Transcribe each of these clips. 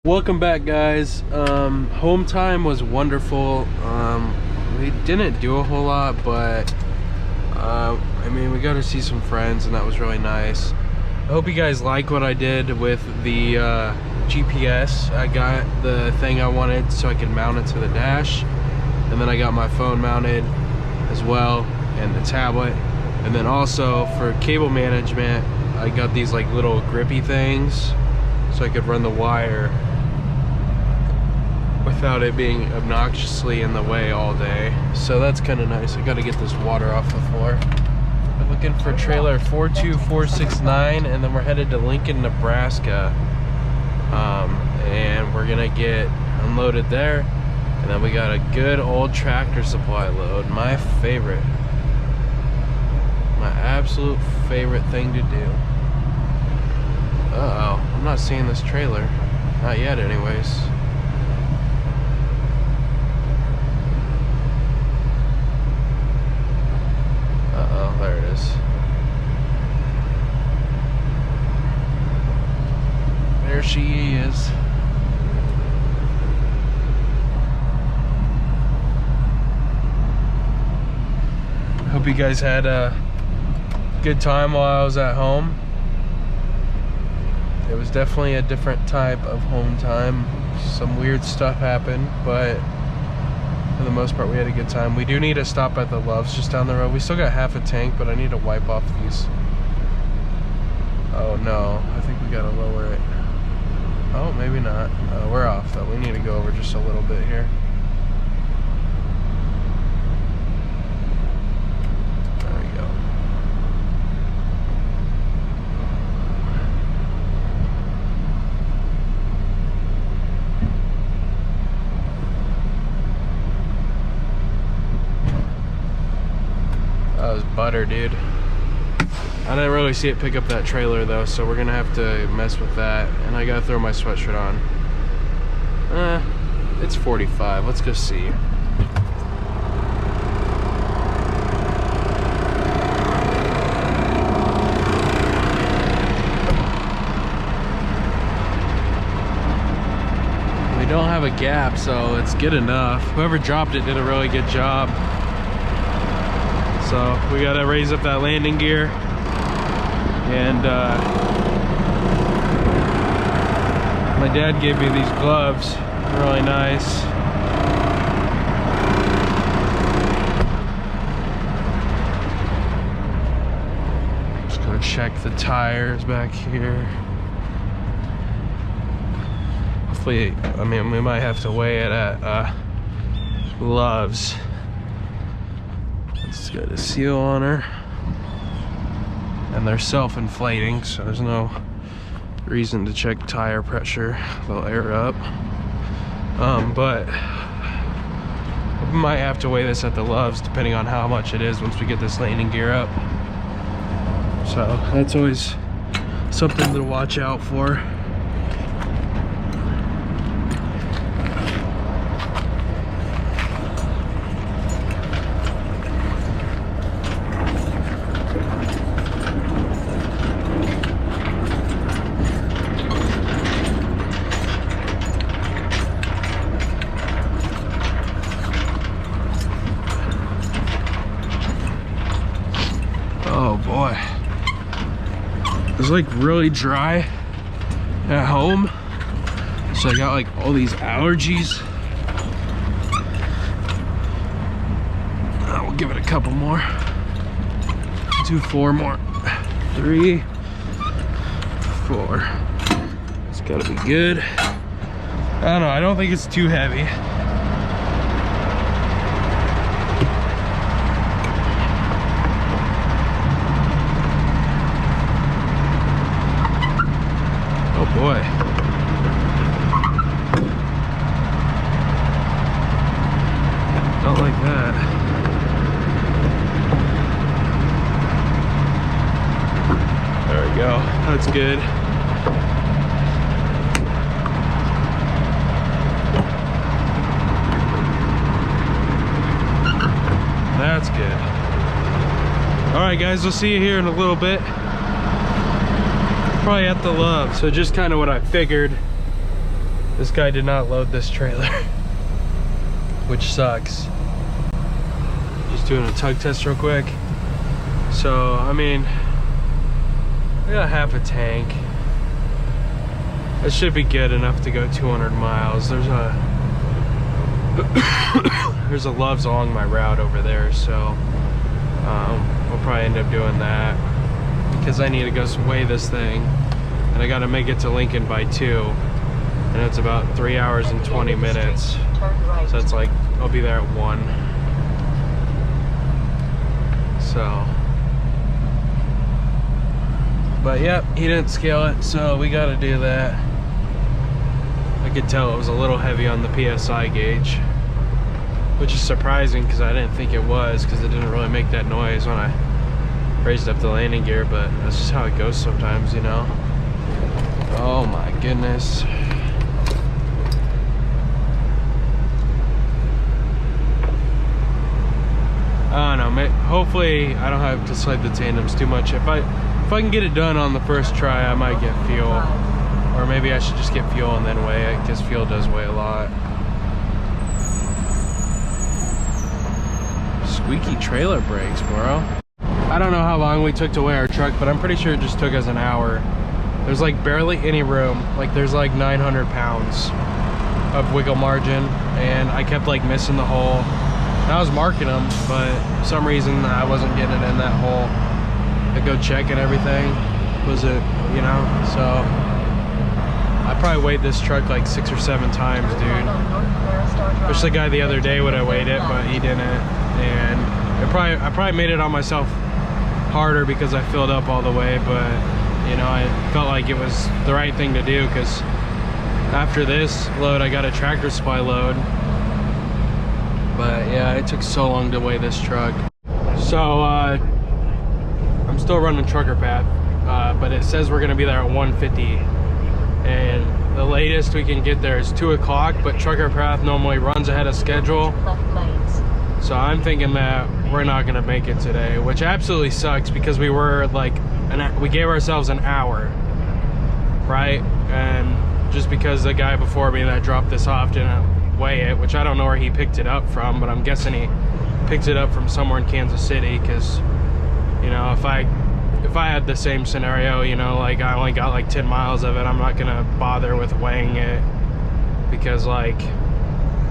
Welcome back, guys. Home time was wonderful. We didn't do a whole lot, but I mean, we got to see some friends, and that was really nice. I hope you guys like what I did with the GPS. I got the thing I wanted so I could mount it to the dash, and then I got my phone mounted as well, and the tablet. And then also for cable management, I got these like little grippy things so I could run the wire without it being obnoxiously in the way all day. So that's kind of nice. I got to get this water off the floor. I'm looking for trailer 42469, and then we're headed to Lincoln, Nebraska. And we're gonna get unloaded there, and then we got a good old Tractor Supply load. My favorite, my absolute favorite thing to do. Uh-oh, I'm not seeing this trailer. Not yet anyways. Uh-oh, there it is. There she is. Hope you guys had a good time while I was at home. It was definitely a different type of home time. Some weird stuff happened, but for the most part we had a good time. We do need to stop at the Loves just down the road. We still got half a tank, but I need to wipe off these. Oh no, I think we gotta lower it. Oh, maybe not. We're off though. We need to go over just a little bit here. There we go. That was butter, dude. I didn't really see it pick up that trailer though, so we're gonna have to mess with that. And I gotta throw my sweatshirt on. It's 45. Let's go see. We don't have a gap, so it's good enough. Whoever dropped it did a really good job. So we gotta raise up that landing gear. And my dad gave me these gloves, really nice. Just gonna check the tires back here. Hopefully, I mean, we might have to weigh it at Loves. It's got a seal on her. And they're self-inflating, so there's no reason to check tire pressure. They'll air up. But we might have to weigh this at the Loves depending on how much it is once we get this landing gear up. So that's always something to watch out for. Oh boy, it's like really dry at home, so I got like all these allergies. We'll give it a couple more. Do 4 more. 3, 4. It's gotta be good. I don't know, I don't think it's too heavy. Boy. Don't like that. There we go. That's good. That's good. All right, guys, we'll see you here in a little bit. Probably at the Love. So just kind of what I figured. This guy did not load this trailer, which sucks. Just doing a tug test real quick. So, I mean, I got half a tank. It should be good enough to go 200 miles. There's a Love's along my route over there, so we'll probably end up doing that because I need to go weigh this thing, and I got to make it to Lincoln by 2, and it's about 3 hours and 20 minutes. So it's like I'll be there at 1. So, but yep, he didn't scale it, so we got to do that. I could tell it was a little heavy on the PSI gauge, which is surprising because I didn't think it was, because it didn't really make that noise when I raised up the landing gear, but that's just how it goes sometimes, you know. Oh my goodness. I don't know, hopefully I don't have to slide the tandems too much. If I can get it done on the first try, I might get fuel. Or maybe I should just get fuel and then weigh it, because fuel does weigh a lot. Squeaky trailer brakes, bro. I don't know how long we took to weigh our truck, but I'm pretty sure it just took us an hour. There's like barely any room. Like there's like 900 pounds of wiggle margin, and I kept like missing the hole. And I was marking them, but for some reason I wasn't getting it in that hole. I go check and everything. Was it, you know, so I probably weighed this truck like 6 or 7 times, dude. Wish the guy the other day would have weighed it, but he didn't. And I probably made it on myself harder because I filled up all the way, but you know, I felt like it was the right thing to do, because after this load I got a Tractor Supply load. But yeah, it took so long to weigh this truck. So I'm still running Trucker Path, but it says we're gonna be there at 1:50. And the latest we can get there is 2 o'clock, but Trucker Path normally runs ahead of schedule. So I'm thinking that we're not gonna make it today, which absolutely sucks, because we were like, we gave ourselves an hour, right? And just because the guy before me that dropped this off didn't weigh it, which I don't know where he picked it up from, but I'm guessing he picked it up from somewhere in Kansas City, because, you know, if I had the same scenario, you know, like I only got like 10 miles of it, I'm not gonna bother with weighing it, because like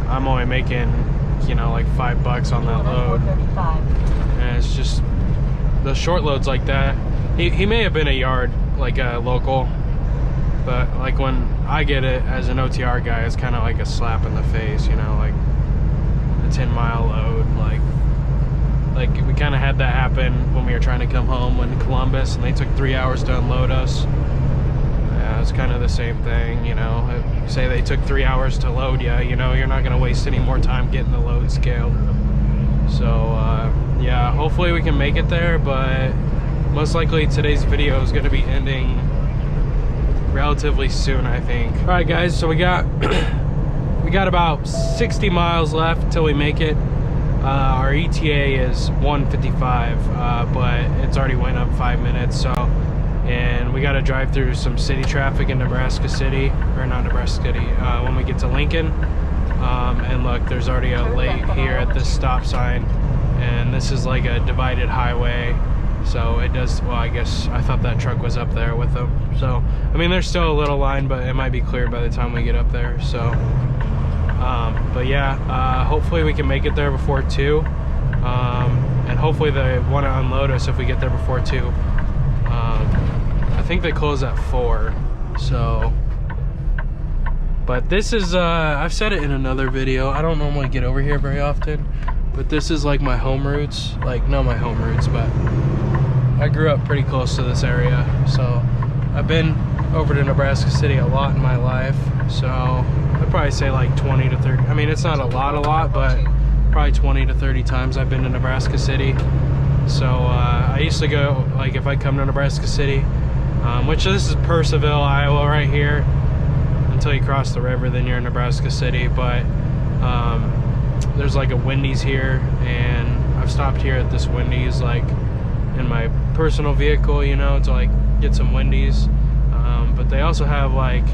I'm only making, you know, like $5 on that load. And it's just the short loads like that. He may have been a yard, like a local, but like when I get it as an OTR guy, it's kind of like a slap in the face, you know, like a 10-mile load. Like we kind of had that happen when we were trying to come home in Columbus, and they took 3 hours to unload us. Yeah, it's kind of the same thing, you know. If, say they took 3 hours to load you, you know, you're not going to waste any more time getting the load scaled. So yeah, hopefully we can make it there, but most likely today's video is going to be ending relatively soon, I think. All right, guys, so we got about 60 miles left till we make it. Our ETA is 1:55, but it's already went up 5 minutes, so, and we got to drive through some city traffic in Nebraska City, or not Nebraska City, when we get to Lincoln. And look, there's already a light here at this stop sign, and this is like a divided highway, so it does, well, I guess I thought that truck was up there with them. So I mean, there's still a little line, but it might be cleared by the time we get up there. So but yeah, hopefully we can make it there before 2, and hopefully they want to unload us if we get there before 2. I think they close at 4, so, but this is I've said it in another video, I don't normally get over here very often, but this is like my home roots, like not my home roots, but I grew up pretty close to this area, so I've been over to Nebraska City a lot in my life, so I'd probably say like 20 to 30, I mean, it's not a lot, but probably 20 to 30 times I've been to Nebraska City. So I used to go, like if I come to Nebraska City, which this is Purcellville, Iowa right here, until you cross the river, then you're in Nebraska City. But there's like a Wendy's here, and I've stopped here at this Wendy's like in my personal vehicle, you know, to like get some Wendy's. But they also have like,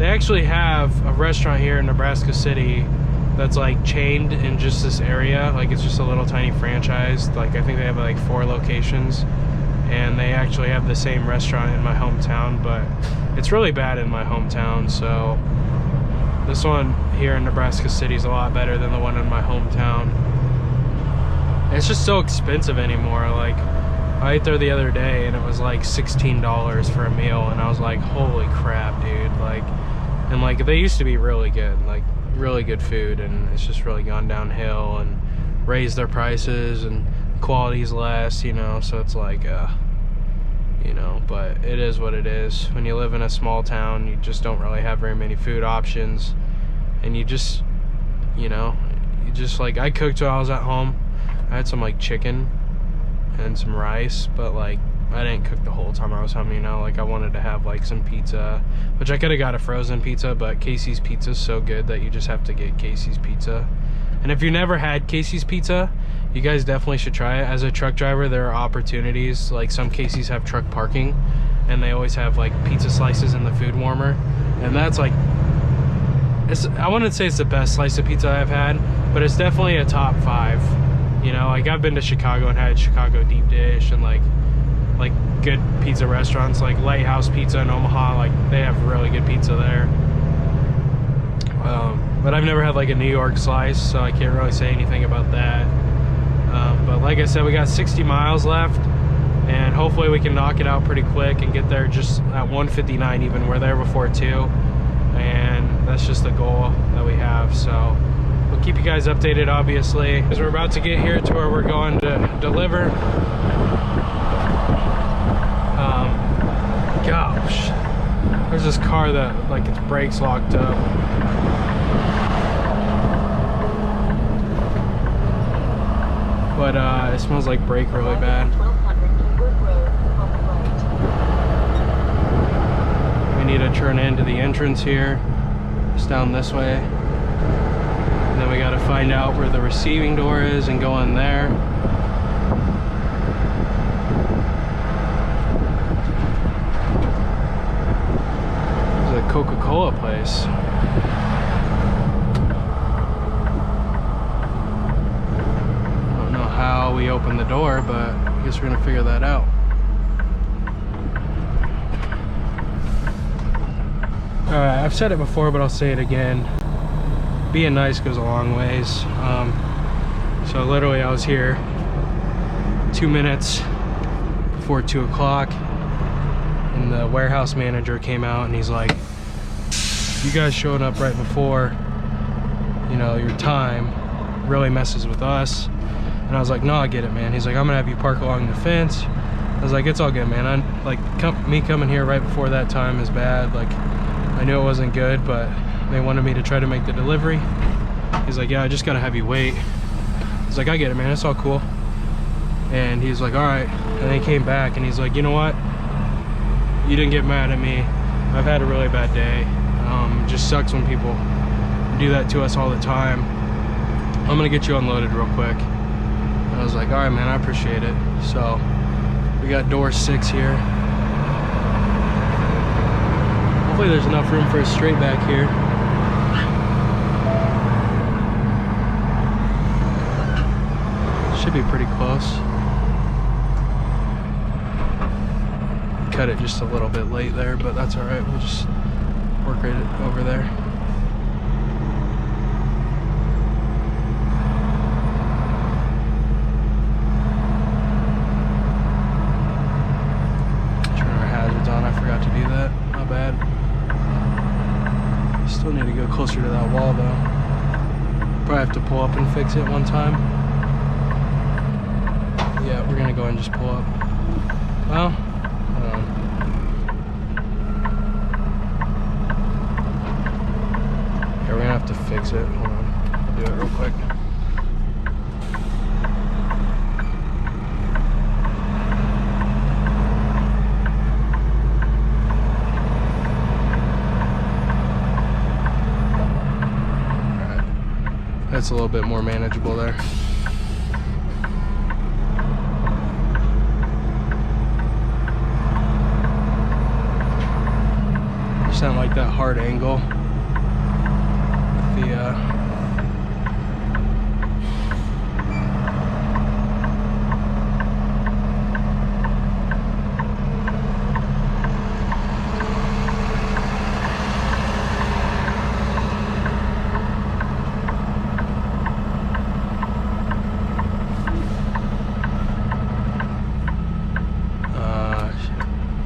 They actually have a restaurant here in Nebraska City that's like chained in just this area. Like it's just a little tiny franchise. Like I think they have like 4 locations, and they actually have the same restaurant in my hometown, but it's really bad in my hometown. So this one here in Nebraska City is a lot better than the one in my hometown. And it's just so expensive anymore. Like I ate there the other day and it was like $16 for a meal, and I was like, holy crap, dude. Like, and like they used to be really good, like really good food, and it's just really gone downhill and raised their prices, and quality's less, you know. So it's like you know, but it is what it is. When you live in a small town, you just don't really have very many food options, and you just, you know, you just like, I cooked while I was at home. I had some like chicken and some rice, but like I didn't cook the whole time I was home, you know. Like I wanted to have like some pizza, which I could have got a frozen pizza, but Casey's pizza is so good that you just have to get Casey's pizza. And if you never had Casey's pizza, you guys definitely should try it. As a truck driver, there are opportunities. Like some Casey's have truck parking, and they always have like pizza slices in the food warmer, and that's like, I wouldn't say it's the best slice of pizza I've had, but it's definitely a top 5. You know, like I've been to Chicago and had Chicago deep dish and like good pizza restaurants like Lighthouse Pizza in Omaha. Like they have really good pizza there. But I've never had like a New York slice, so I can't really say anything about that. But like I said, we got 60 miles left, and hopefully we can knock it out pretty quick and get there just at 1:59 even. We're there before 2, and that's just the goal that we have. So we'll keep you guys updated, obviously, because we're about to get here to where we're going to deliver. Gosh, there's this car that like its brakes locked up. But it smells like brake really bad. We need to turn into the entrance here. It's down this way. And then we got to find out where the receiving door is and go in there. There's a Coca-Cola place. How we open the door, but I guess we're gonna figure that out. Alright, I've said it before, but I'll say it again. Being nice goes a long ways. So literally I was here 2 minutes before 2 o'clock, and the warehouse manager came out and he's like, you guys showing up right before, you know, your time really messes with us. And I was like, no, I get it, man. He's like, I'm gonna have you park along the fence. I was like, it's all good, man. I'm like, me coming here right before that time is bad. Like, I knew it wasn't good, but they wanted me to try to make the delivery. He's like, yeah, I just gotta have you wait. He's like, I get it, man. It's all cool. And he's like, all right. And then he came back and he's like, you know what? You didn't get mad at me. I've had a really bad day. It just sucks when people do that to us all the time. I'm gonna get you unloaded real quick. I was like, all right, man, I appreciate it. So we got door 6 here. Hopefully there's enough room for a straight back here. Should be pretty close. Cut it just a little bit late there, but that's all right. We'll just work right over there. Still need to go closer to that wall though. Probably have to pull up and fix it one time. Yeah, we're gonna go and just pull up. Well, yeah, we're gonna have to fix it. Hold on, I'll do it real quick. That's a little bit more manageable there. 100% like that hard angle with the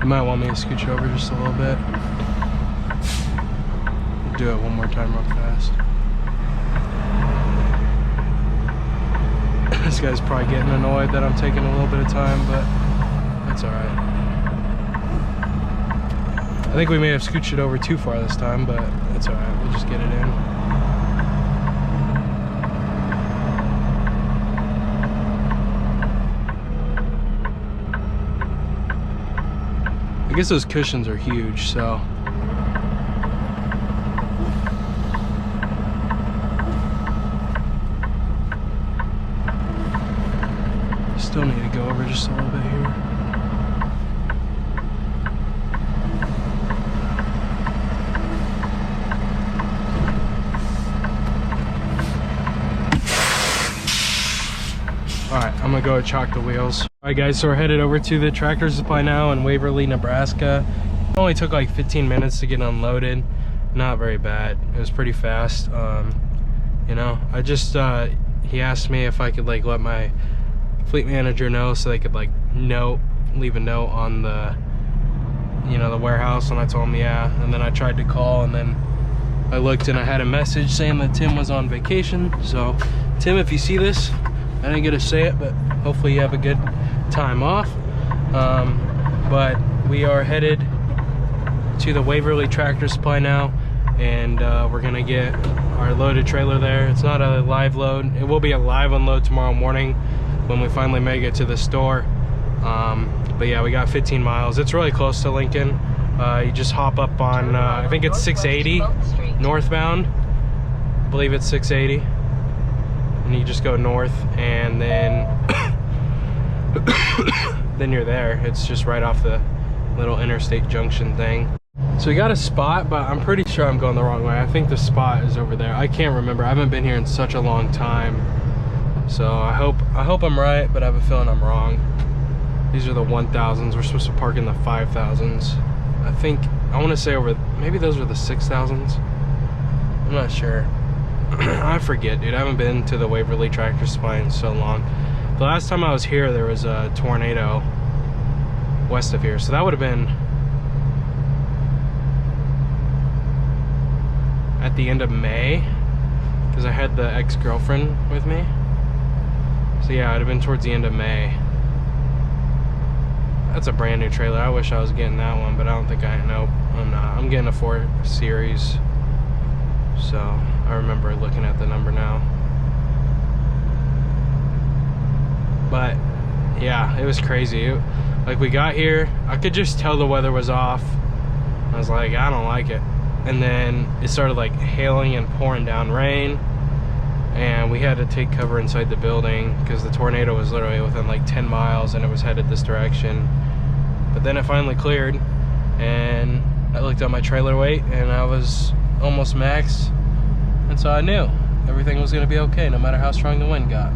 you might want me to scooch it over just a little bit. Do it one more time real fast. This guy's probably getting annoyed that I'm taking a little bit of time, but that's alright. I think we may have scooched it over too far this time, but that's alright. We'll just get it in. I guess those cushions are huge, so still need to go over just a little bit here. Alright, I'm gonna go chalk the wheels. Alright guys, so we're headed over to the Tractor Supply now in Waverly, Nebraska. It only took like 15 minutes to get unloaded. Not very bad. It was pretty fast. You know, I just, he asked me if I could like let my fleet manager know so they could like leave a note on the, you know, the warehouse, and I told him yeah. And then I tried to call, and then I looked and I had a message saying that Tim was on vacation. So Tim, if you see this, I didn't get to say it, but hopefully you have a good time off. But we are headed to the Waverly Tractor Supply now, and we're gonna get our loaded trailer there. It's not a live load. It will be a live unload tomorrow morning when we finally make it to the store. But yeah, we got 15 miles. It's really close to Lincoln. You just hop up on, I think it's 680 northbound. I believe it's 680. And you just go north, and then then you're there. It's just right off the little interstate junction thing. So we got a spot, but I'm pretty sure I'm going the wrong way. I think the spot is over there. I can't remember. I haven't been here in such a long time. So I hope I'm right, but I have a feeling I'm wrong. These are the 1000s. We're supposed to park in the 5000s. I think, I want to say over, maybe those are the 6000s. I'm not sure. I forget, dude. I haven't been to the Waverly Tractor Supply in so long. The last time I was here, there was a tornado west of here. So that would have been at the end of May, because I had the ex-girlfriend with me. So yeah, it would have been towards the end of May. That's a brand new trailer. I wish I was getting that one, but I don't think nope, I'm not. I'm getting a 4 Series. So I remember looking at the number now. But yeah, it was crazy. Like, we got here, I could just tell the weather was off. I was like, I don't like it. And then it started like hailing and pouring down rain, and we had to take cover inside the building because the tornado was literally within like 10 miles and it was headed this direction. But then it finally cleared, and I looked at my trailer weight and I was almost max, and so I knew everything was gonna be okay no matter how strong the wind got.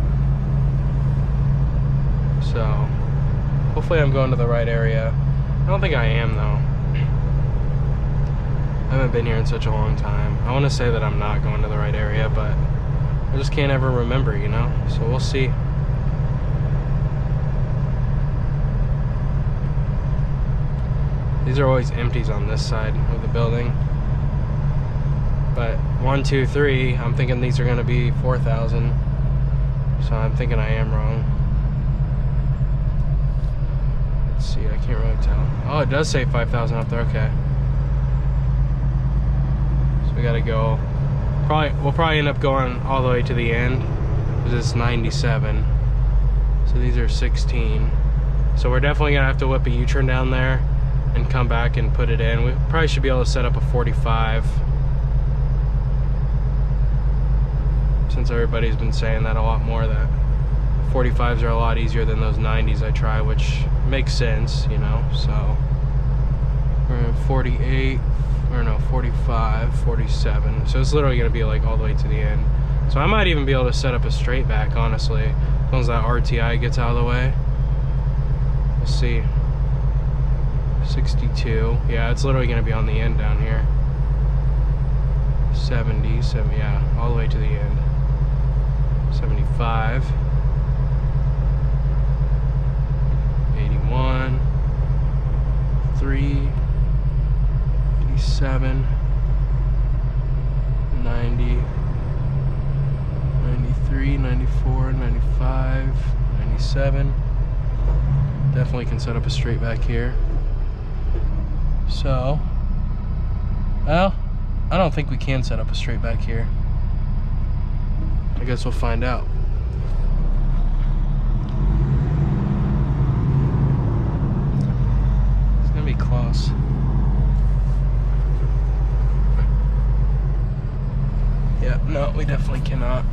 So hopefully I'm going to the right area. I don't think I am though. I haven't been here in such a long time. I want to say that I'm not going to the right area, but I just can't ever remember, you know? So we'll see. These are always empties on this side of the building. But 1, 2, 3, I'm thinking these are going to be 4,000. So I'm thinking I am wrong. Let's see, I can't really tell. Oh, it does say 5,000 up there, okay. So we gotta go, we'll probably end up going all the way to the end, because it's 97. So these are 16. So we're definitely gonna have to whip a U-turn down there and come back and put it in. We probably should be able to set up a 45. Since everybody's been saying that a lot more, that 45s are a lot easier than those 90s I try, which makes sense, you know. So we're at 48, or no, 45, 47. So it's literally gonna be like all the way to the end. So I might even be able to set up a straight back, honestly, as long as that RTI gets out of the way. Let's see. 62. Yeah, it's literally gonna be on the end down here. 70, yeah, all the way to the end. 75. 81. 3. 87. 90. 93, 94, 95, 97. Definitely can set up a straight back here. So, well, I don't think we can set up a straight back here. I guess we'll find out. It's gonna be close. Yeah, no, we definitely cannot.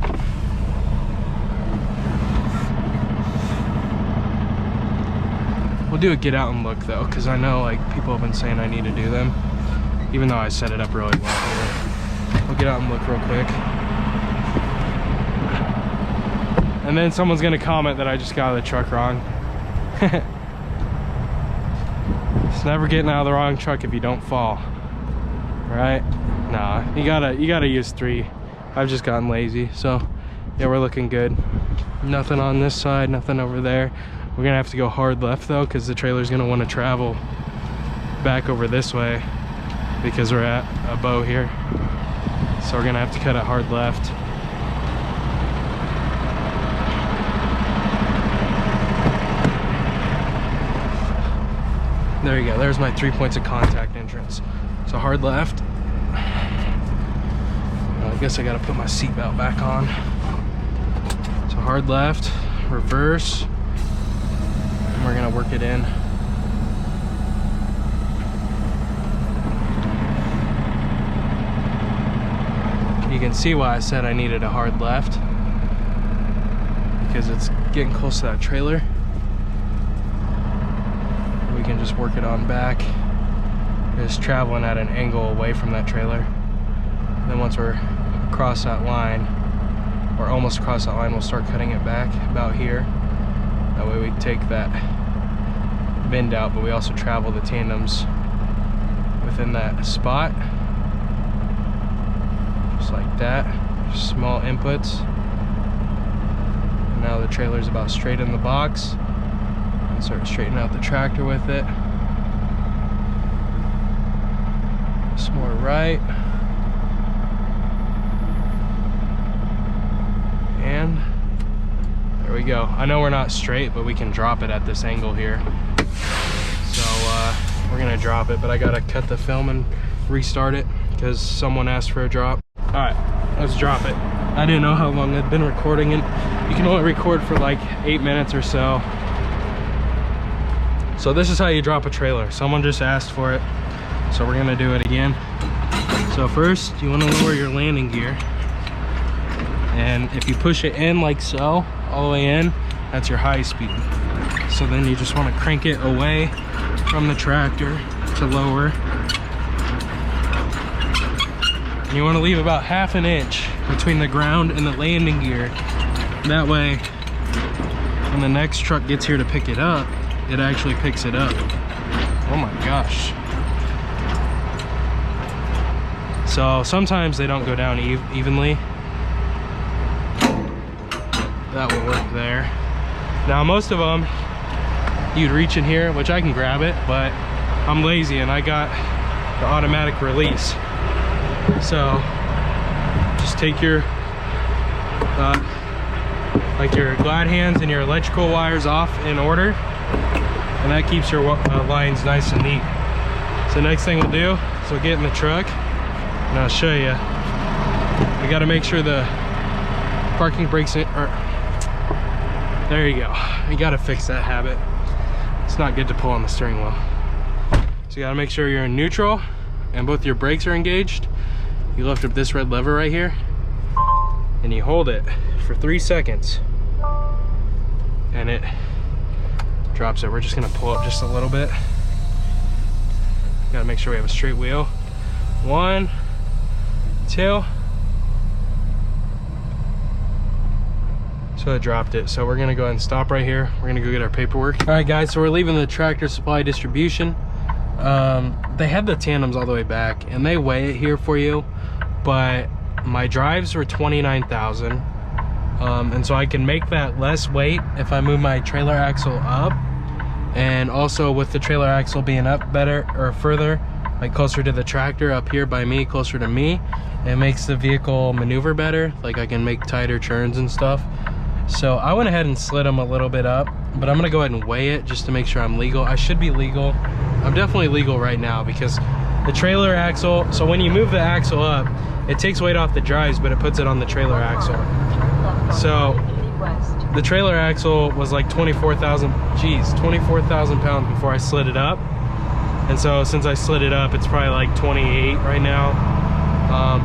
We'll do a get out and look though, because I know like people have been saying I need to do them, even though I set it up really well here. We'll get out and look real quick. And then someone's gonna comment that I just got out of the truck wrong. It's never getting out of the wrong truck if you don't fall, right? Nah, you gotta use 3. I've just gotten lazy, so yeah, we're looking good. Nothing on this side, nothing over there. We're gonna have to go hard left though, because the trailer's gonna want to travel back over this way because we're at a bow here. So we're gonna have to cut it hard left. There you go, there's my 3 points of contact entrance. So hard left. I guess I gotta put my seatbelt back on. So hard left, reverse, and we're gonna work it in. You can see why I said I needed a hard left, because it's getting close to that trailer. We can just work it on back. It's traveling at an angle away from that trailer. And then once we're across that line, or almost across that line, we'll start cutting it back about here. That way we take that bend out, but we also travel the tandems within that spot. Just like that. Small inputs. And now the trailer's about straight in the box. And start straightening out the tractor with it. Some more right. And there we go. I know we're not straight, but we can drop it at this angle here. So we're gonna drop it, but I gotta cut the film and restart it because someone asked for a drop. All right, let's drop it. I didn't know how long I'd been recording, and you can only record for like 8 minutes or so. So this is how you drop a trailer. Someone just asked for it, so we're gonna do it again. So first, you wanna lower your landing gear. And if you push it in like so, all the way in, that's your high speed. So then you just want to crank it away from the tractor to lower. And you want to leave about ½ an inch between the ground and the landing gear. That way, when the next truck gets here to pick it up, it actually picks it up. Oh my gosh. So sometimes they don't go down evenly. That will work there. Now most of them, you'd reach in here, which I can grab it, but I'm lazy and I got the automatic release. So just take your like your glad hands and your electrical wires off in order, and that keeps your lines nice and neat. So next thing we'll do is we'll get in the truck and I'll show you. We got to make sure the parking brakes are. There you go. You gotta fix that habit. It's not good to pull on the steering wheel. So you gotta make sure you're in neutral and both your brakes are engaged. You lift up this red lever right here and you hold it for 3 seconds and it drops it. We're just gonna pull up just a little bit. Gotta make sure we have a straight wheel. 1, 2. So I dropped it. So we're gonna go ahead and stop right here. We're gonna go get our paperwork. All right, guys, so we're leaving the Tractor Supply distribution. They had the tandems all the way back, and they weigh it here for you, but my drives were 29,000, and so I can make that less weight if I move my trailer axle up, and also with the trailer axle being up better or further, like closer to the tractor, up here by me, closer to me, it makes the vehicle maneuver better. Like I can make tighter turns and stuff. So I went ahead and slid them a little bit up, but I'm gonna go ahead and weigh it just to make sure I'm legal. I should be legal. I'm definitely legal right now because the trailer axle, so when you move the axle up, it takes weight off the drives, but it puts it on the trailer axle. So the trailer axle was like 24,000 pounds before I slid it up. And so since I slid it up, it's probably like 28 right now.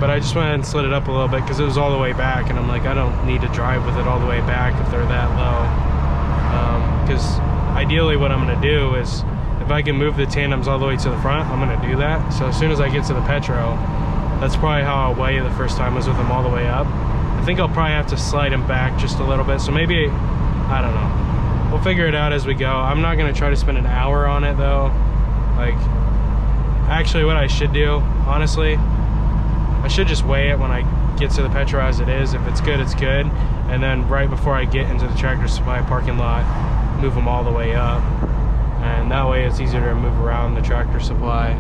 But I just went ahead and slid it up a little bit because it was all the way back, and I'm like, I don't need to drive with it all the way back if they're that low. Because ideally what I'm gonna do is, if I can move the tandems all the way to the front, I'm gonna do that. So as soon as I get to the Petro, that's probably how I'll weigh it the first time, was with them all the way up. I think I'll probably have to slide them back just a little bit. So maybe, I don't know. We'll figure it out as we go. I'm not gonna try to spend an hour on it though. Like, actually what I should do, honestly, I should just weigh it when I get to the Petro as it is. If it's good, it's good. And then right before I get into the Tractor Supply parking lot, move them all the way up. And that way it's easier to move around the Tractor Supply.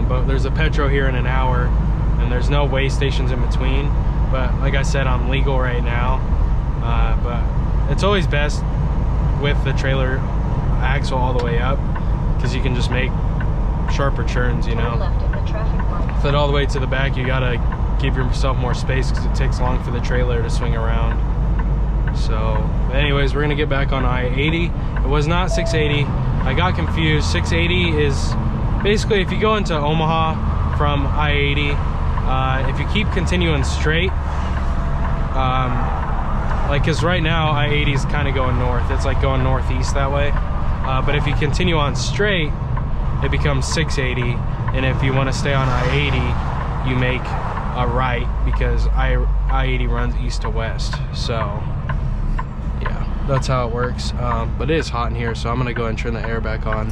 But there's a Petro here in an hour, and there's no weigh stations in between. But like I said, I'm legal right now. But it's always best with the trailer axle all the way up, because you can just make sharper turns, you know. If it all the way to the back, you gotta give yourself more space because it takes long for the trailer to swing around. So anyways, we're gonna get back on I-80. It was not 680. I got confused. 680 is basically, if you go into Omaha from I-80, if you keep continuing straight, like, because right now I-80 is kind of going north. It's like going northeast that way. But if you continue on straight, it becomes 680. And if you want to stay on I-80, you make a right, because I-80 runs east to west. So yeah, that's how it works. But it is hot in here, so I'm gonna go and turn the air back on,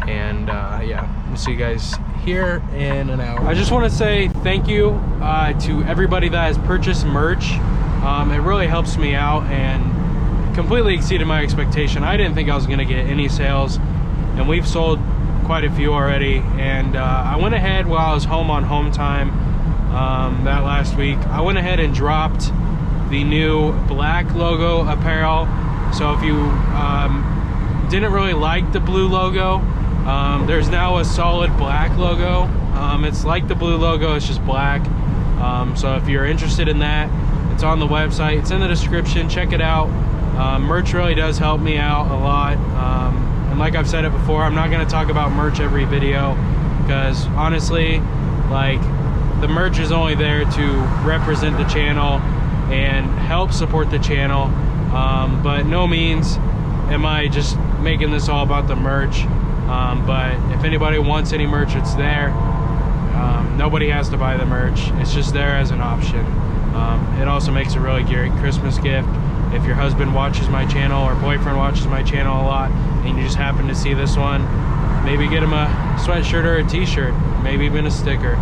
and yeah, we'll see you guys here in an hour. I just want to say thank you to everybody that has purchased merch. It really helps me out and completely exceeded my expectation. I didn't think I was gonna get any sales, and we've sold quite a few already. And I went ahead while I was home on home time that last week. I went ahead and dropped the new black logo apparel. So if you didn't really like the blue logo, there's now a solid black logo. It's like the blue logo, it's just black. So if you're interested in that, it's on the website, it's in the description, check it out. Merch really does help me out a lot. And like I've said it before, I'm not going to talk about merch every video, because honestly, like, the merch is only there to represent the channel and help support the channel. But no means am I just making this all about the merch. But if anybody wants any merch, it's there. Nobody has to buy the merch. It's just there as an option. It also makes a really great Christmas gift. If your husband watches my channel or boyfriend watches my channel a lot, and you just happen to see this one, maybe get him a sweatshirt or a t-shirt, maybe even a sticker.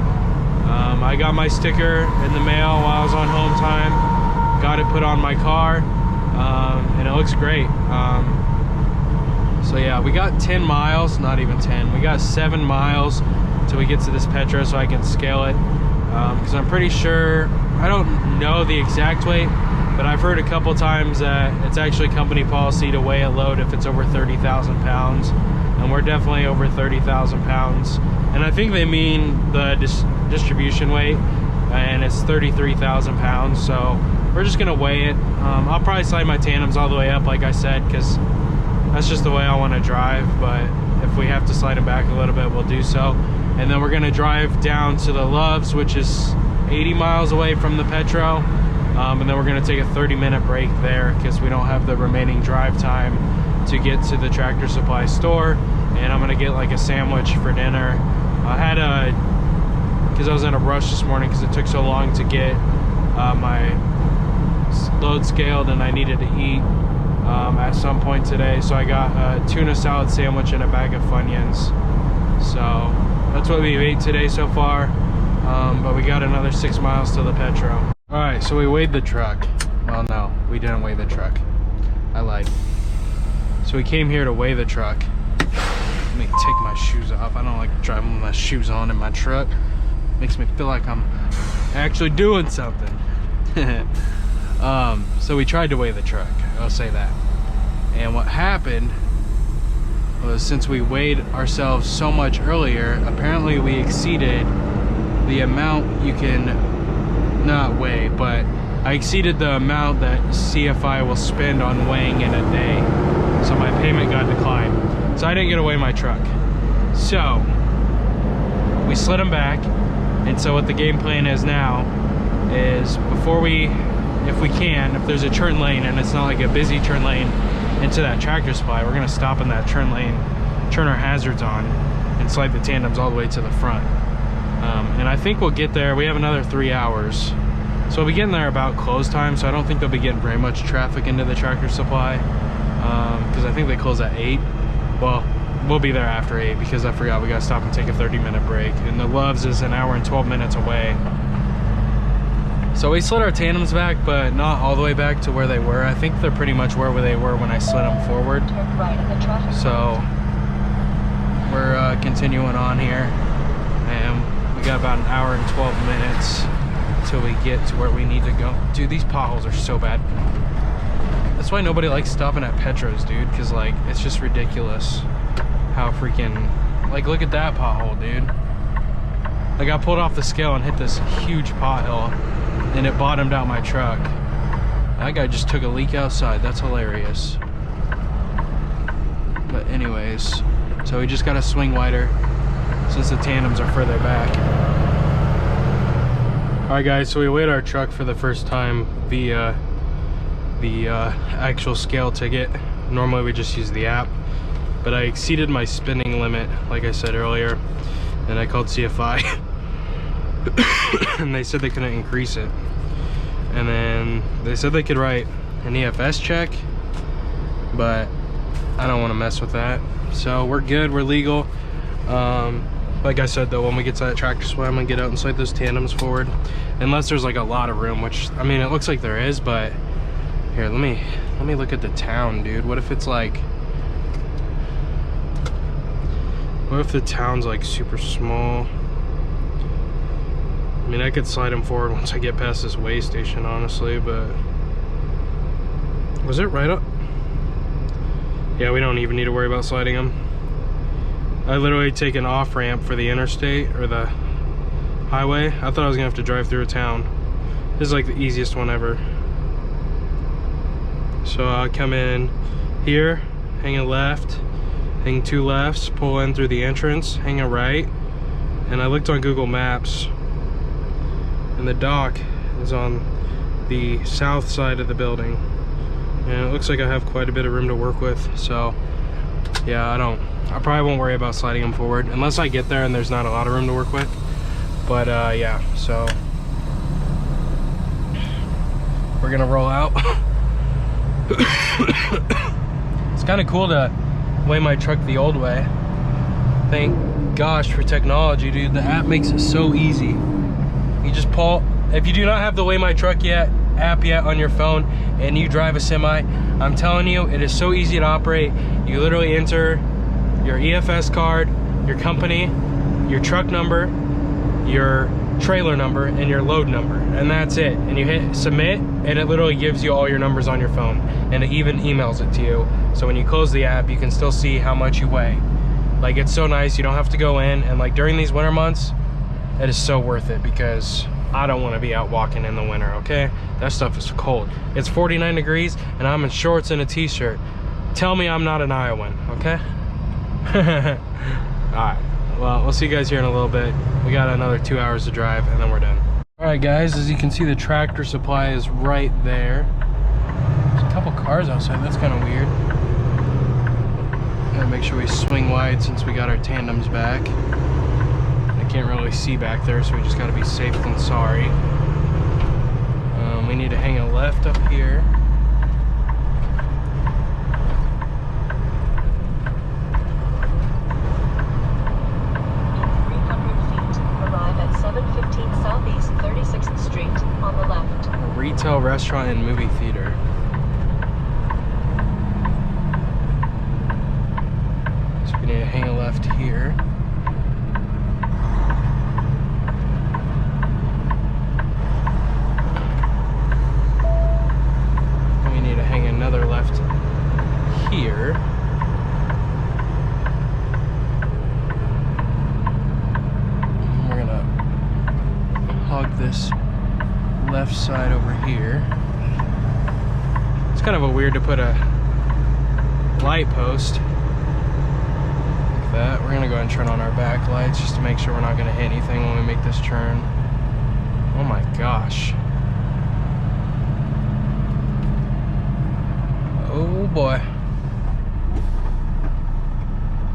I got my sticker in the mail while I was on home time, got it put on my car, and it looks great. So yeah, we got 10 miles, not even 10, we got 7 miles till we get to this Petro so I can scale it, because I'm pretty sure, I don't know the exact weight, but I've heard a couple times that it's actually company policy to weigh a load if it's over 30,000 pounds, and we're definitely over 30,000 pounds. And I think they mean the distribution weight, and it's 33,000 pounds. So we're just gonna weigh it. I'll probably slide my tandems all the way up, like I said, because that's just the way I want to drive. But if we have to slide them back a little bit, we'll do so. And then we're gonna drive down to the Loves, which is 80 miles away from the Petro. And then we're gonna take a 30-minute break there because we don't have the remaining drive time to get to the Tractor Supply store. And I'm gonna get like a sandwich for dinner. I had because I was in a rush this morning because it took so long to get my load scaled, and I needed to eat at some point today. So I got a tuna salad sandwich and a bag of Funyuns. So that's what we ate today so far. But we got another 6 miles to the Petro. All right, so we weighed the truck. Well, no, we didn't weigh the truck. I lied. So we came here to weigh the truck. Let me take my shoes off. I don't like driving with my shoes on in my truck. Makes me feel like I'm actually doing something. So we tried to weigh the truck, I'll say that. And what happened was, since we weighed ourselves so much earlier, apparently we exceeded the amount you can not weigh, but I exceeded the amount that CFI will spend on weighing in a day. So my payment got declined. So I didn't get to weigh my truck. So we slid them back. And so what the game plan is now is, before we, if we can, if there's a turn lane and it's not like a busy turn lane into that tractor supply, we're gonna stop in that turn lane, turn our hazards on, and slide the tandems all the way to the front. And I think we'll get there. We have another 3 hours. So we'll be getting there about close time, so I don't think they'll be getting very much traffic into the tractor supply, because I think they close at 8. Well, we'll be there after 8 because I forgot we gotta stop and take a 30-minute break. And the Loves is an hour and 12 minutes away. So we slid our tandems back, but not all the way back to where they were. I think they're pretty much where they were when I slid them forward. So we're continuing on here, and we got about an hour and 12 minutes till we get to where we need to go. Dude, these potholes are so bad. That's why nobody likes stopping at Petros, dude, because like it's just ridiculous how freaking, like, look at that pothole, dude. Like, I pulled off the scale and hit this huge pothole and it bottomed out my truck. That guy just took a leak outside. That's hilarious. But anyways, so we just gotta swing wider since the tandems are further back. Alright guys, so we weighed our truck for the first time via the actual scale ticket. Normally we just use the app, but I exceeded my spinning limit, like I said earlier, and I called CFI and they said they couldn't increase it. And then they said they could write an EFS check, but I don't want to mess with that. So we're good, we're legal. Like I said though, when we get to that tractor supply, I'm gonna get out and slide those tandems forward, unless there's like a lot of room, which I mean it looks like there is. But here, let me look at the town, dude. What if it's like, what if the town's like super small? I mean, I could slide them forward once I get past this weigh station, honestly, but was it right up? Yeah, we don't even need to worry about sliding them. I literally take an off ramp for the interstate or the highway. I thought I was gonna have to drive through a town. This is like the easiest one ever. So I come in here, hang a left, hang 2 lefts, pull in through the entrance, hang a right, and I looked on Google Maps, and the dock is on the south side of the building, and it looks like I have quite a bit of room to work with. So yeah, I probably won't worry about sliding them forward unless I get there and there's not a lot of room to work with. But yeah, so we're gonna roll out. It's kind of cool to weigh my truck the old way. Thank gosh for technology, dude. The app makes it so easy. You just pull, if you do not have the Weigh My Truck app yet on your phone and you drive a semi, I'm telling you, it is so easy to operate. You literally enter your EFS card, your company, your truck number, your trailer number, and your load number, and that's it. And you hit submit, and it literally gives you all your numbers on your phone, and it even emails it to you. So when you close the app, you can still see how much you weigh. Like, it's so nice. You don't have to go in, and like during these winter months, it is so worth it, because I don't want to be out walking in the winter, okay? That stuff is cold. It's 49 degrees and I'm in shorts and a t-shirt. Tell me I'm not an Iowan, okay? Alright, well, we'll see you guys here in a little bit. We got another 2 hours to drive and then we're done. Alright guys, as you can see, the tractor supply is right there. There's a couple cars outside, that's kind of weird. Gotta make sure we swing wide since we got our tandems back. can't really see back there, so we just got to be safe than sorry. We need to hang a left up here. Southeast 36th Street on the left. A retail, restaurant, and movie theater. So we need to hang a left here. And we need to hang another left here. Hog this left side over here. It's kind of a weird to put a light post like that. We're gonna go ahead and turn on our back lights just to make sure we're not gonna hit anything when we make this turn. Oh my gosh. Oh boy.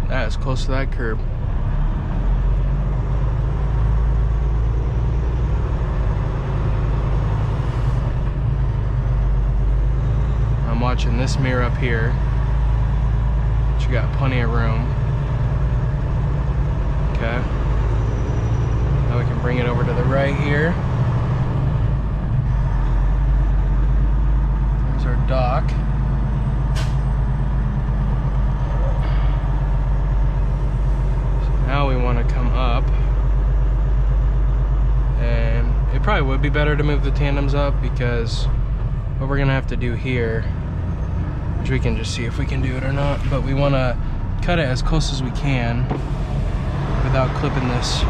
That is close to that curb. Watching this mirror up here, but you got plenty of room. Okay, now we can bring it over to the right here. There's our dock. So now we want to come up, and it probably would be better to move the tandems up, because what we're gonna have to do here, which we can just see if we can do it or not, but we want to cut it as close as we can without clipping this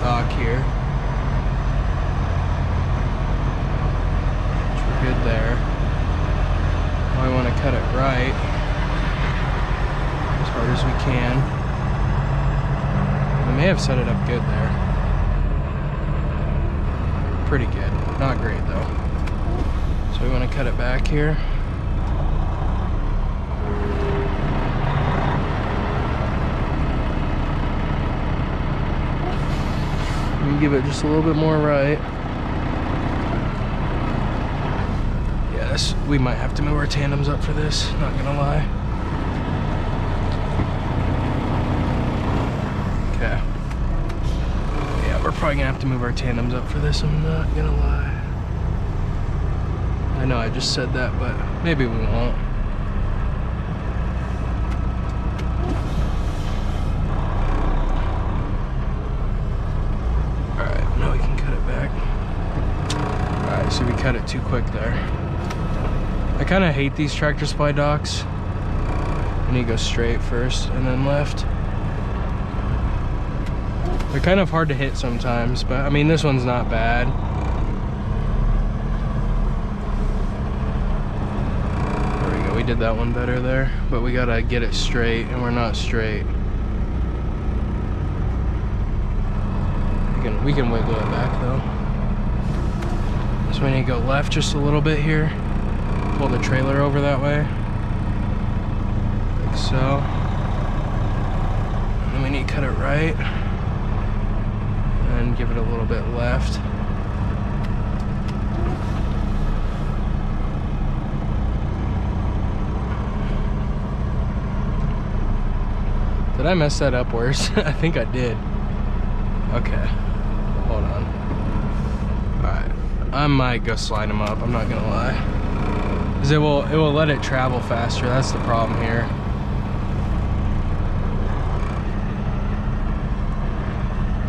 dock here. Which we're good there. Now we want to cut it right as hard as we can. We may have set it up good there. Pretty good. Not great though. So we want to cut it back here. We give it just a little bit more right. Yes, we might have to move our tandems up for this, not gonna lie. Okay. Yeah, we're probably gonna have to move our tandems up for this, I'm not gonna lie. I know I just said that, but maybe we won't. Alright, now we can cut it back. Alright, so we cut it too quick there. I kind of hate these tractor supply docks. And you go straight first and then left. They're kind of hard to hit sometimes, but I mean, this one's not bad. We did that one better there, but we gotta get it straight, and we're not straight. We can wiggle it back though. So we need to go left just a little bit here. Pull the trailer over that way, like so. And then we need to cut it right, and give it a little bit left. Did I mess that up worse? I think I did. Okay, hold on. Alright, I might go slide them up, I'm not gonna lie. Because it will let it travel faster, that's the problem here.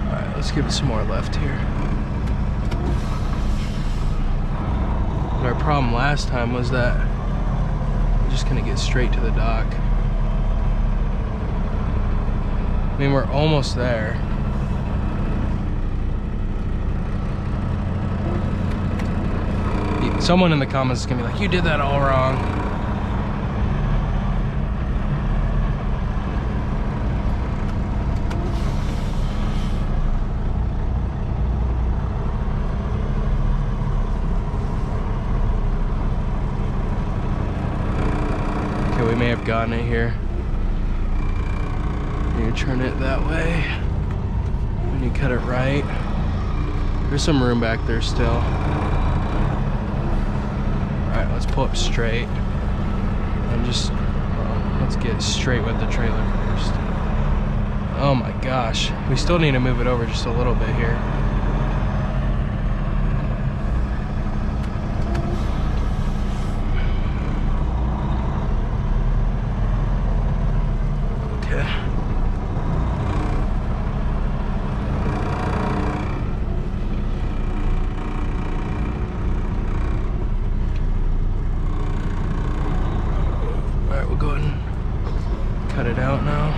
Alright, let's give it some more left here. But our problem last time was that we're just gonna get straight to the dock. I mean, we're almost there. Someone in the comments is gonna be like, you did that all wrong. Okay, we may have gotten it here. You turn it that way. When you cut it right. There's some room back there still. Alright, let's pull up straight. And just, well, let's get straight with the trailer first. Oh my gosh. We still need to move it over just a little bit here. Cut it out now.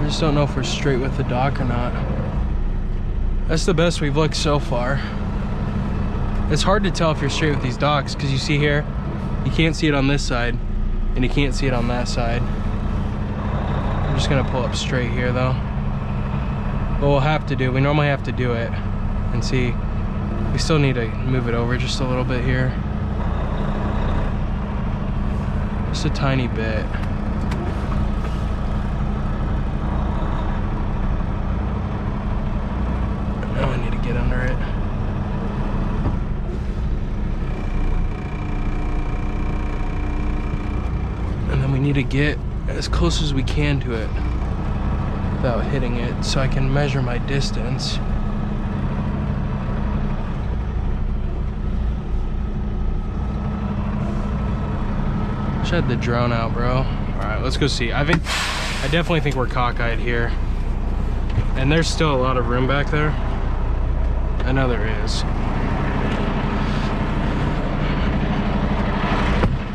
I just don't know if we're straight with the dock or not. That's the best we've looked so far. It's hard to tell if you're straight with these docks because you see here, you can't see it on this side and you can't see it on that side. I'm just gonna pull up straight here though. What we'll have to do, we normally have to do it and see. We still need to move it over just a little bit here. Just a tiny bit. Now I need to get under it. And then we need to get as close as we can to it without hitting it so I can measure my distance. Had the drone out, bro. All right, let's go see. I definitely think we're cockeyed here, and there's still a lot of room back there. I know there is.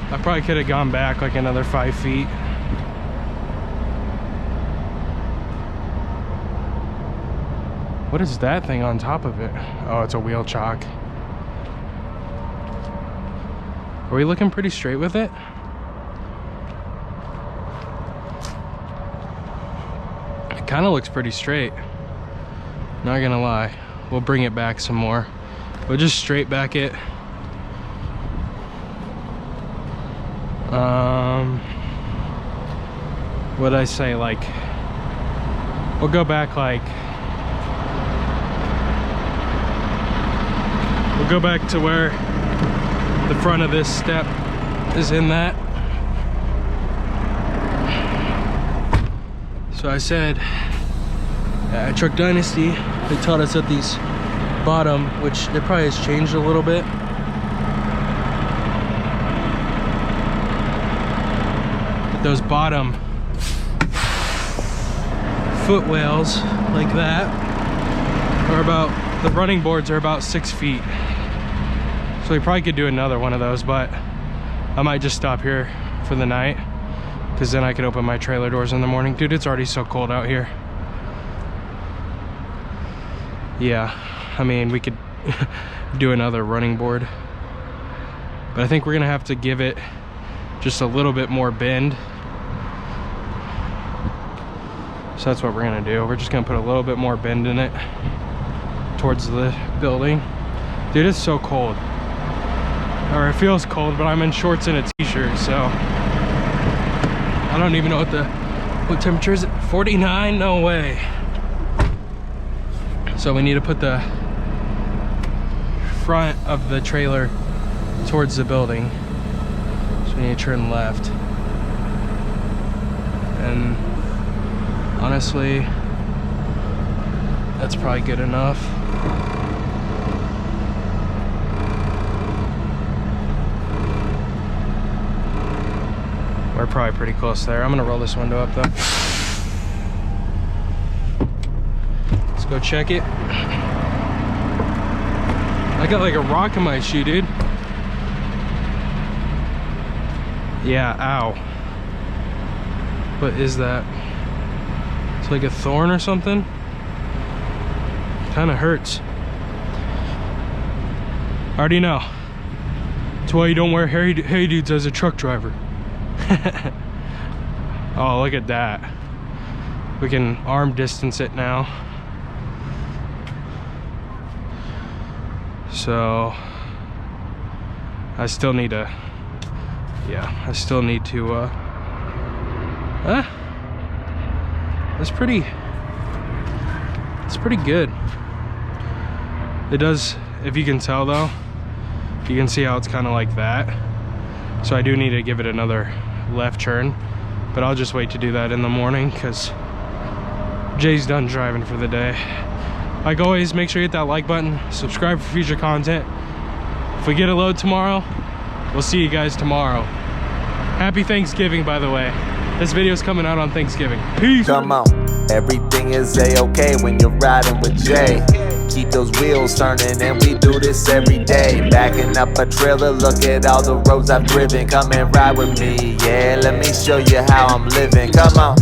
I probably could have gone back like another 5 feet. What is that thing on top of it? Oh, it's a wheel chock. Are we looking pretty straight with it? Kind of looks pretty straight, not gonna lie. We'll bring it back some more. We'll just straight back it. What'd I say, like, we'll go back like, we'll go back to where the front of this step is in that. So I said, at Truck Dynasty, they taught us at these bottom, which it probably has changed a little bit. But those bottom footwells like that are about, the running boards are about 6 feet. So we probably could do another one of those, but I might just stop here for the night, because then I could open my trailer doors in the morning. Dude, it's already so cold out here. Yeah, I mean, we could do another running board, but I think we're gonna have to give it just a little bit more bend. So that's what we're gonna do. We're just gonna put a little bit more bend in it towards the building. Dude, it's so cold. Or it feels cold, but I'm in shorts and a t-shirt, so I don't even know what temperature is it? 49? No way. So we need to put the front of the trailer towards the building. So we need to turn left. And honestly, that's probably good enough. We're probably pretty close there. I'm gonna roll this window up though. Let's go check it. I got like a rock in my shoe, dude. Yeah, ow. What is that? It's like a thorn or something. Kinda hurts. I already know. That's why you don't wear hey dudes as a truck driver. Oh, look at that. We can arm distance it now. So I still need to, yeah, I still need to it's pretty good. It does, if you can tell though, you can see how it's kind of like that. So I do need to give it another left turn, but I'll just wait to do that in the morning because Jay's done driving for the day. Like always, make sure you hit that like button, subscribe for future content. If we get a load tomorrow, we'll see you guys tomorrow. Happy Thanksgiving, by the way. This video's coming out on Thanksgiving. Peace. Come on, everything is a-okay when you're riding with Jay. Keep those wheels turning and we do this every day. Backing up a trailer, look at all the roads I've driven. Come and ride with me, yeah, let me show you how I'm living. Come on.